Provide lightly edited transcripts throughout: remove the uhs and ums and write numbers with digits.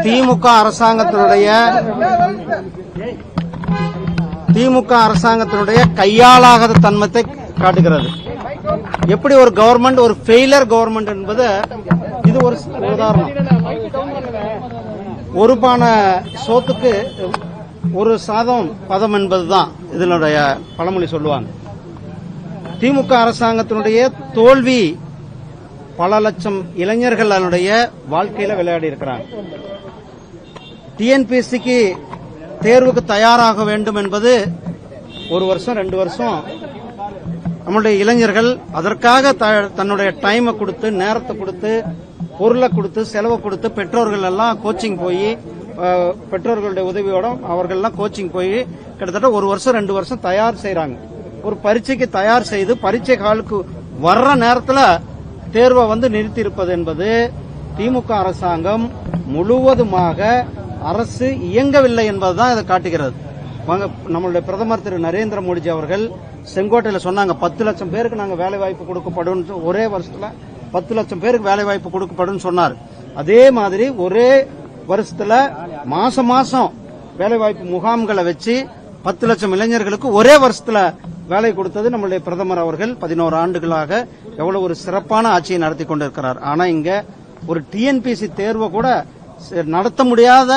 திமுக அரசாங்கத்தினுடைய கையாளாகாத தன்மத்தை காட்டுகிறது. எப்படி ஒரு கவர்மெண்ட் ஒரு ஃபெயிலியர் கவர்மெண்ட் என்பது இது ஒரு உதாரணம். ஒரு பானை சோத்துக்கு ஒரு சாதம் பதம் என்பதுதான் இதனுடைய பழமொழி சொல்லுவாங்க. திமுக அரசாங்கத்தினுடைய தோல்வி பல லட்சம் இளைஞர்களுடைய வாழ்க்கையில விளையாடி இருக்கிறாங்க. டிஎன்பிஎஸ்சிக்கு தேர்வுக்கு தயாராக வேண்டும் என்பது ஒரு வருஷம் 2 வருஷம் நம்முடைய இளைஞர்கள் அதற்காக தன்னுடைய டைமை கொடுத்து, நேரத்தை கொடுத்து, பொருளை கொடுத்து, செலவை கொடுத்து, பெற்றோர்கள் எல்லாம் கோச்சிங் போய், பெற்றோர்களுடைய உதவியோட அவர்கள்லாம் கோச்சிங் போய் கிட்டத்தட்ட 1 வருஷம் 2 வருஷம் தயார் செய்யறாங்க. ஒரு பரீட்சைக்கு தயார் செய்து பரீட்சை காலுக்கு வர்ற நேரத்தில் தேர்வை நிறுத்தி இருப்பது என்பது திமுக அரசாங்கம் முழுவதுமாக அரசு இயங்கவில்லை என்பதுதான் இதை காட்டுகிறது. நம்மளுடைய பிரதமர் திரு நரேந்திர மோடிஜி அவர்கள் செங்கோட்டையில சொன்னாங்க 10 லட்சம் பேருக்கு நாங்க வேலை வாய்ப்பு கொடுக்கப்படும், ஒரே வருஷத்துல 10 லட்சம் பேருக்கு வேலை வாய்ப்பு கொடுக்கப்படும் சொன்னார். அதே மாதிரி ஒரே வருஷத்துல மாசம் மாசம் வேலை வாய்ப்பு முகாம்களை வச்சு 10 லட்சம் இளைஞர்களுக்கு ஒரே வருஷத்துல வேலை கொடுத்தது நம்மளுடைய பிரதமர் அவர்கள் 11 ஆண்டுகளாக எவ்வளவு ஒரு சிறப்பான ஆட்சியை நடத்தி கொண்டிருக்கிறார். ஆனா இங்க ஒரு டிஎன்பிஎஸ்சி தேர்வை கூட நடத்த முடியாத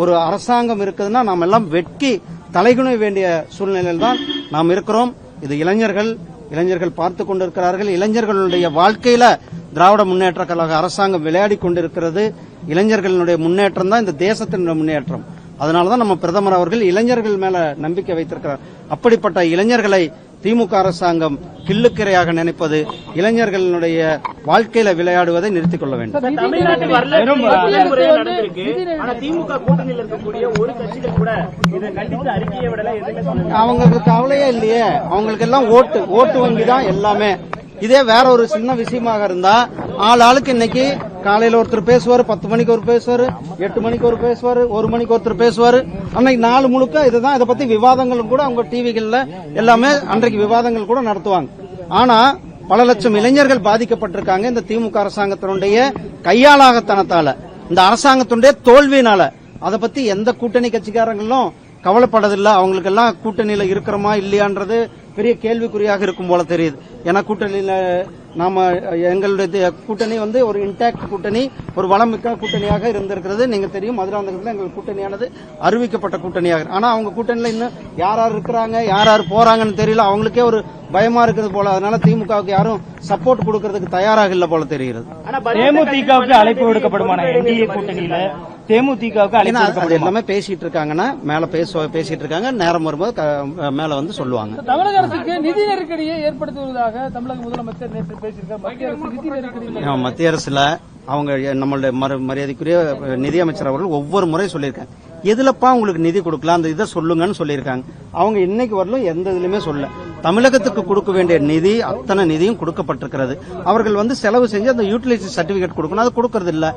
ஒரு அரசாங்கம் இருக்குதுன்னா நாம் எல்லாம் வெட்கி தலைகுனிய வேண்டிய சூழ்நிலையில் தான் நாம் இருக்கிறோம். இது இளைஞர்கள் பார்த்து கொண்டிருக்கிறார்கள். இளைஞர்களுடைய வாழ்க்கையில திராவிட முன்னேற்ற கழக அரசாங்கம் விளையாடி கொண்டிருக்கிறது. இளைஞர்களுடைய முன்னேற்றம் தான் இந்த தேசத்தினுடைய முன்னேற்றம். அதனாலதான் நம்ம பிரதமர் அவர்கள் இளைஞர்கள் மேல நம்பிக்கை வைத்திருக்கிறார். அப்படிப்பட்ட இளைஞர்களை திமுக அரசாங்கம் கிள்ளுக்கிரையாக நினைப்பது, இளைஞர்களுடைய வாழ்க்கையில விளையாடுவதை நிறுத்திக் கொள்ள வேண்டும். அவங்களுக்கு கவலையே இல்லையே, அவங்களுக்கு எல்லாம் ஓட்டு வங்கி தான் எல்லாமே. இதே வேற ஒரு சின்ன விஷயமாக இருந்தா ஆளுக்கு இன்னைக்கு காலையில ஒருத்தர் பேசுவாரு, 10 மணிக்கு ஒரு பேசுவாரு, 8 மணிக்கு ஒரு பேசுவாரு, 1 மணிக்கு ஒருத்தர் பேசுவாரு. அன்னைக்கு நாள் முழுக்க இதுதான், இதை பத்தி விவாதங்களும் கூட அவங்க டிவிகள்ல எல்லாமே அன்றைக்கு விவாதங்கள் கூட நடத்துவாங்க. ஆனா பல லட்சம் இளைஞர்கள் பாதிக்கப்பட்டிருக்காங்க இந்த திமுக அரசாங்கத்தினுடைய கையாளாகத்தனத்தால, இந்த அரசாங்கத்தினுடைய தோல்வியினால. அதை பத்தி எந்த கூட்டணி கட்சிக்காரங்களும் கவலைப்படதில்லை. அவங்களுக்கு எல்லாம் கூட்டணியில இருக்கிறோமா இல்லையான்றது பெரிய கேள்விக்குறியாக இருக்கும் போல தெரியுது. ஏன்னா கூட்டணியில எங்களுடைய கூட்டணி ஒரு இன்டாக்ட் கூட்டணி, ஒரு வளமிக்க கூட்டணியாக இருந்திருக்கிறது. நீங்க தெரியும், மதுராந்தகத்தில் எங்கள் கூட்டணியானது அறிவிக்கப்பட்ட கூட்டணியாக. ஆனா அவங்க கூட்டணியில இன்னும் யார் இருக்கிறாங்க, யார் போறாங்கன்னு தெரியல. அவங்களுக்கே ஒரு பயமா இருக்குது போல. அதனால திமுகவுக்கு யாரும் சப்போர்ட் கொடுக்கறதுக்கு தயாராக இல்ல போல தெரிகிறது. தேமுதிகவுக்கு அழைப்பு விடுக்கப்படுமான என்டிஏ கூட்டணியில தேமுதிகவுக்கு அழைப்பு எல்லாமே பேசிட்டு இருக்காங்கன்னா மேல பேசிட்டு இருக்காங்க. நேரம் வரும்போது மேல சொல்லுவாங்க. தமிழக அரசுக்கு நிதி நெருக்கடியை ஏற்படுத்துவதாக தமிழக முதலமைச்சர் நேற்று பேசியிருக்காங்க. மத்திய அரசுல அவங்க நம்மளுடைய மரியாதைக்குரிய நிதியமைச்சர் அவர்கள் ஒவ்வொரு முறை சொல்லியிருக்காங்க, எதுலப்பா உங்களுக்கு நிதி கொடுக்கலாம் அந்த இதை சொல்லுங்கன்னு சொல்லியிருக்காங்க. அவங்க இன்னைக்கு வரலும் எந்த இதுலயுமே சொல்ல. தமிழகத்துக்கு கொடுக்க வேண்டிய நிதி அத்தனை நிதியும் கொடுக்கப்பட்டிருக்கிறது. அவர்கள் செலவு செஞ்சு அந்த யூட்டிலிட்டி சர்டிபிகேட் கொடுக்கணும், அது கொடுக்கறது இல்ல.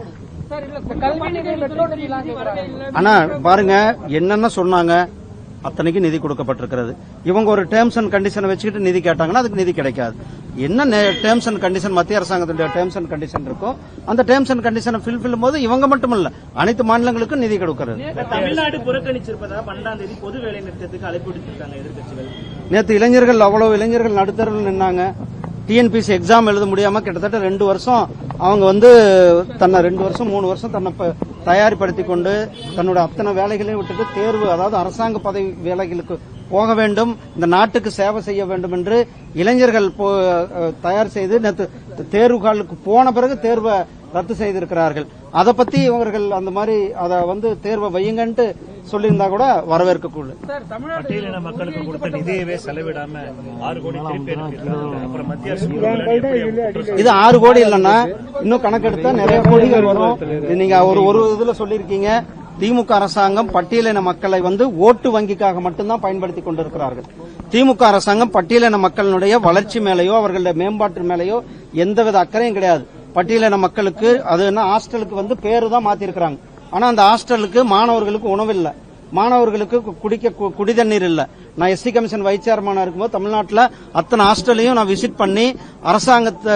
ஆனா பாருங்க என்னென்ன சொன்னாங்க, அத்தனைக்கு நிதி கொடுக்கப்பட்டிருக்கிறது. இவங்க ஒரு டேர்ம்ஸ் அண்ட் கண்டிஷனை வச்சுக்கிட்டு நிதி கேட்டாங்கன்னா அதுக்கு நிதி கிடைக்காது. என்ன டேர்ம்ஸ் அண்ட் கண்டிஷன் மத்திய அரசாங்கத்துடைய டேர்ம்ஸ் அண்ட் கண்டிஷன் இருக்கோ அந்த டேர்ம்ஸ் அண்ட் கண்டிஷனை ஃபில்ஃபில் போது இவங்க மட்டுமல்ல அனைத்து மாநிலங்களுக்கும் நிதி கொடுக்கிறது. தமிழ்நாடு புறக்கணிச்சிருப்பதா 12ஆம் தேதி பொது வேலை நிறுத்தத்துக்கு அழைப்பு விடுத்திருக்காங்க எதிர்க்கட்சிகள். நேற்று அவ்வளவு இளைஞர்கள் நடுத்தரவில் நின்னாங்க. டிஎன்பிஎஸ்சி எக்ஸாம் எழுத முடியாம கிட்டத்தட்ட 2 வருஷம் அவங்க தன்னை 2 வருஷம் 3 வருஷம் தன்னை தயார்படுத்தி கொண்டு தன்னோட அத்தனை வேலைகளையும் விட்டுட்டு தேர்வு, அதாவது அரசாங்க பதவி வேலைகளுக்கு போக வேண்டும், இந்த நாட்டுக்கு சேவை செய்ய வேண்டும் என்று இளைஞர்கள் தயார் செய்து நேற்று தேர்வுகளுக்கு போன பிறகு தேர்வை ரத்து செய்திருக்கிறார்கள். அதை பத்தி இவர்கள் அந்த மாதிரி அதை தேர்வை வையுங்கன்ட்டு சொல்லியிருந்தா கூட வரவேற்கக்கூடாது. பட்டியலின மக்களுக்கு கொடுத்த நிதியவே செலவிடாம 6 கோடி இது 6 கோடி இல்லைன்னா இன்னும் கணக்கெடுத்தா நிறைய கோடிகள் வரும். நீங்க ஒரு இதுல சொல்லியிருக்கீங்க, திமுக அரசாங்கம் பட்டியலின மக்களை ஓட்டு வங்கிக்காக மட்டும்தான் பயன்படுத்தி கொண்டிருக்கிறார்கள். திமுக அரசாங்கம் பட்டியலின மக்களுடைய வளர்ச்சி மேலேயோ அவர்களுடைய மேம்பாட்டு மேலேயோ எந்தவித அக்கறையும் கிடையாது. பட்டியலின மக்களுக்கு அது என்ன ஹாஸ்டலுக்கு பேரு தான் மாத்திருக்கிறாங்க. ஆனா அந்த ஹாஸ்டலுக்கு மாணவர்களுக்கு உணவு இல்ல, மாணவர்களுக்கு குடிக்க குடிதண்ணீர் இல்ல. நான் எஸ்சி கமிஷன் வைஸ் சேர்மனா இருக்கும்போது தமிழ்நாட்டில் அத்தனை ஹாஸ்டலையும் நான் விசிட் பண்ணி அரசாங்கத்தை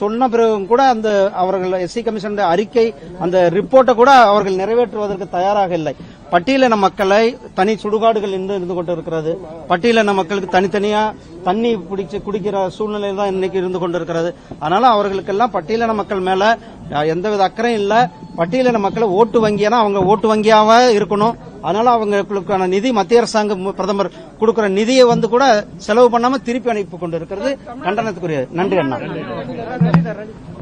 சொன்ன பிறகும் கூட அந்த அவர்கள் எஸ்சி கமிஷன் அறிக்கை அந்த ரிப்போர்ட்டை கூட அவர்கள் நிறைவேற்றுவதற்கு தயாராக இல்லை. பட்டியலின மக்களை தனி சுடுகாடுகள் இருந்து கொண்டிருக்கிறது. பட்டியலின மக்களுக்கு தனித்தனியா தண்ணி பிடிச்சு குடிக்கிற சூழ்நிலை தான் இன்னைக்கு இருந்து கொண்டிருக்கிறது. அதனால அவர்களுக்கெல்லாம் பட்டியலின மக்கள் மேல எந்தவித அக்கறையும் இல்ல. பட்டியலின மக்களை ஓட்டு வங்கியானா அவங்க ஓட்டு வங்கியாவ இருக்கணும். அதனால அவங்களுக்கான நிதி மத்திய அரசாங்கம் பிரதமர் கொடுக்கிற நிதியை கூட செலவு பண்ணாம திருப்பி அனுப்பி கொண்டிருக்கிறது கண்டனத்துக்குரியது. நன்றி அண்ணா.